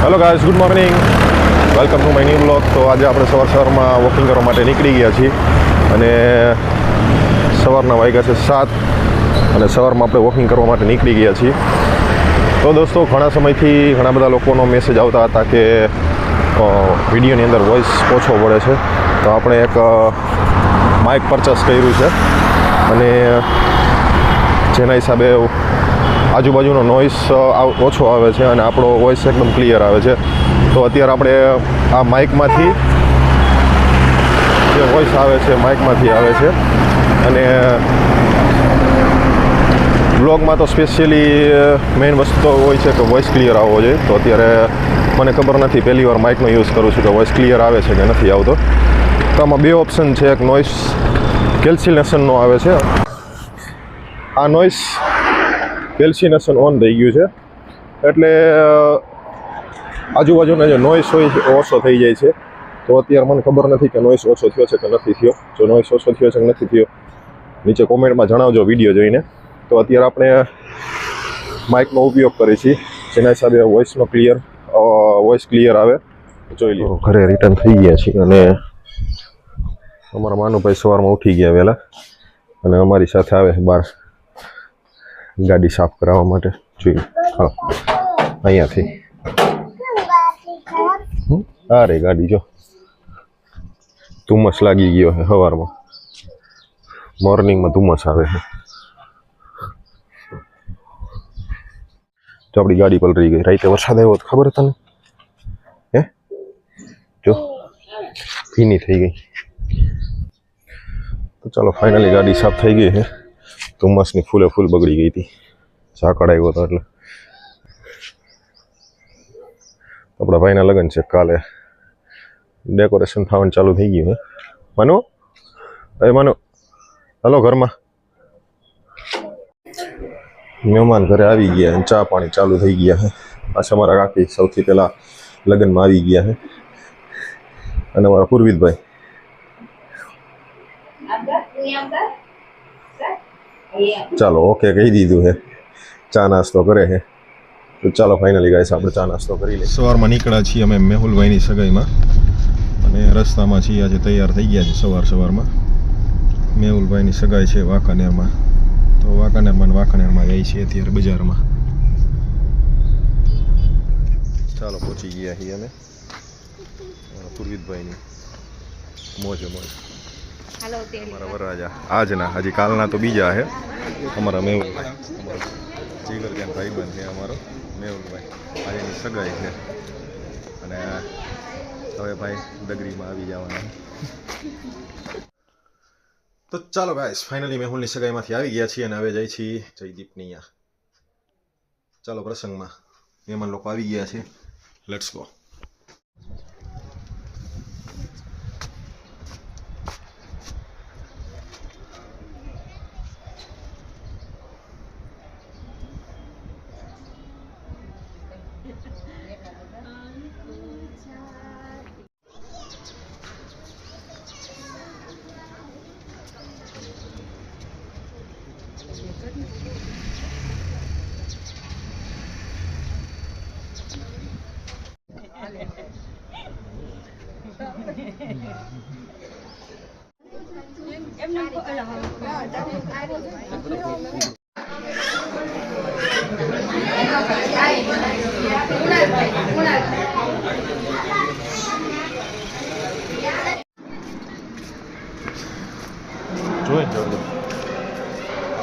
Hello guys, good morning, welcome to my new blog. તો આજે આપણે સવારમાં વોકિંગ કરવા માટે નીકળી ગયા છીએ અને સવારના વાગ્યા છે 7 અને સવારમાં આપણે વોકિંગ કરવા માટે નીકળી ગયા છીએ. તો દોસ્તો, ઘણા સમયથી ઘણા બધા લોકોનો મેસેજ આવતા હતા કે વિડીયોની અંદર વોઇસ ઓછો પડે છે, તો આપણે એક માઇક પરચેસ કર્યું છે અને જેના હિસાબે આજુબાજુનો નોઇસ ઓછો આવે છે અને આપણો વોઇસ એકદમ ક્લિયર આવે છે. તો અત્યારે આપણે આ માઇકમાંથી જે વોઇસ આવે છે માઇકમાંથી આવે છે અને બ્લોગમાં તો સ્પેશિયલી મેઇન વસ્તુ તો હોય છે કે વોઇસ ક્લિયર આવવો જોઈએ. તો અત્યારે મને ખબર નથી, પહેલી વાર માઇકનો યુઝ કરું છું કે વોઇસ ક્લિયર આવે છે કે નથી આવતો. તો આમાં બે ઓપ્શન છે, એક નોઇસ કેન્સલેશનનો આવે છે. આ નોઇસ કેન્સલેશન ઓન થઈ ગયું છે એટલે આજુબાજુના જે નોઇસ હોય છે ઓછો થઈ જાય છે. તો અત્યારે મને ખબર નથી કે નોઇસ ઓછો થયો છે કે નથી થયો. જો નોઇસ ઓછો થયો છે કે નથી થયો નીચે કોમેન્ટમાં જણાવજો વિડીયો જોઈને. તો અત્યારે આપણે માઇકનો ઉપયોગ કરીએ છીએ જેના હિસાબે વોઇસ ક્લિયર આવે. જોઈ લો, ઘરે રિટર્ન થઈ ગયા છીએ અને અમારા માનુભાઈ સવારમાં ઉઠી ગયા વહેલા અને અમારી સાથે આવે છે બહાર ગાડી સાફ કરાવવા માટે. જોઈએ, હા, અહીંયાથી અરે ગાડી જો ધુમ્મસ લાગી ગયો છે. સવારમાં મોર્નિંગમાં ધુમ્મસ આવે છે. તો આપણી ગાડી પલરી ગઈ. રાઈતે વરસાદ આવ્યો તો ખબર તને? હે, જો ભીની થઈ ગઈ. તો ચાલો, ફાઇનલી ગાડી સાફ થઈ ગઈ છે. ધુમ્મસની ફૂલે ફૂલ બગડી ગઈ હતી, ઝાકળ આવ્યો હતો એટલે. આપણા ભાઈના લગ્ન છે કાલે, ડેકોરેશન થવાનું ચાલુ થઈ ગયું છે. માનો માનો હાલો ઘરમાં. મહેમાન ઘરે આવી ગયા અને ચા પાણી ચાલુ થઈ ગયા છે. પાછા અમારા કાકી સૌથી પહેલાં લગ્નમાં આવી ગયા છે અને અમારા પૂર્વિતભાઈ. ચાલો, ઓકે કહી દીધું છે. ચા નાસ્તો કરે છે. તો ચાલો ફાઇનલી ગાઈસ આપણે ચા નાસ્તો કરી લઈએ. સવારમાં નીકળ્યા છીએ અમે મેહુલભાઈની સગાઈમાં અને રસ્તામાં છીએ. આજે તૈયાર થઈ ગયા છે સવારમાં. મેહુલભાઈની સગાઈ છે વાંકાનેરમાં. તો વાંકાનેરમાં જઈએ છીએ અત્યારે બજારમાં. ચાલો, પહોંચી ગયા છીએ અમે પૂર્વિતભાઈની મોજે મોજ. અમારા વરરાજા આજના, હજી કાલના તો બીજા છે. અમારા મેહુલભાઈ, જીગર ત્યાં ભાઈબંધ છે અમારો મેહુલભાઈ. આજની સગાઈ છે અને હવે ભાઈ ડગરીમાં આવી જવાના. તો ચાલો ગાઈસ, ફાઇનલી મેહુલની સગાઈમાંથી આવી ગયા છીએ અને હવે જઈ છીએ જયદીપની અહીંયા. ચાલો, પ્રસંગમાં મહેમાન લોકો આવી ગયા છે. Let's go.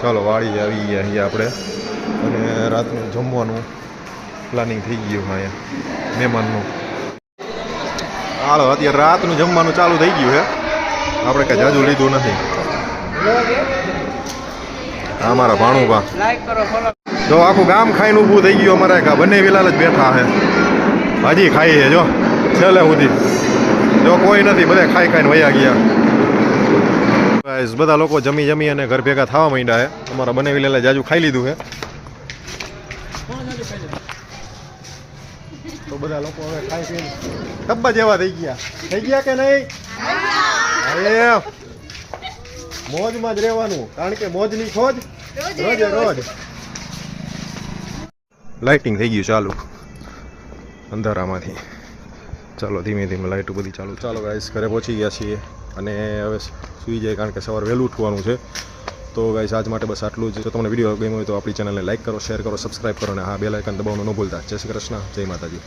ચાલો, વાડી આવી ગયા છીએ આપણે અને રાતનું જમવાનું પ્લાનિંગ થઈ ગયું અહીંયા મહેમાનનું. હાલો, અત્યારે રાતનું જમવાનું ચાલુ થઈ ગયું છે. આપણે કાંઈ જાજુ લીધું નથી. અમારા ભાણુભા જો આખું ગામ ખાઈને ઊભું થઈ ગયું. અમારે બંને વિલાલ જ બેઠા છે, હજી ખાઈ છે. જો છેલ્લે સુધી જો કોઈ નથી, બધા ખાઈને વયા ગયા. બધા લોકો જમી અને ઘર ભેગા થવા માંડ્યા છે. અમારા બંને વિલાલે જાજુ ખાઈ લીધું છે. તો બધા લોકો હવે ખાઈ પીને ડબ્બા જેવા થઈ ગયા કે નહીં? મોજમાં જ રહેવાનું, કારણ કે મોજની ખોજ રોજે રોજ. લાઇટિંગ થઈ ગયું ચાલુ. અંધારામાંથી. ચાલો ધીમે ધીમે લાઇટો બધી ચાલુ. ચાલો ગાઈસ ઘરે પહોંચી ગયા છીએ અને હવે સૂઈ જાય કારણ કે સવારે વહેલું ઉઠવાનું છે. તો ગાઈસ આજ માટે બસ આટલું જ. જો તમને વિડીયો ગમ્યો હોય તો આપણી ચેનલને લાઇક કરો, શેર કરો, સબસ્ક્રાઈબ કરો અને હા બેલ આઇકન દબાવવાનું ન ભૂલતા. જય શ્રી કૃષ્ણ, જય માતાજી.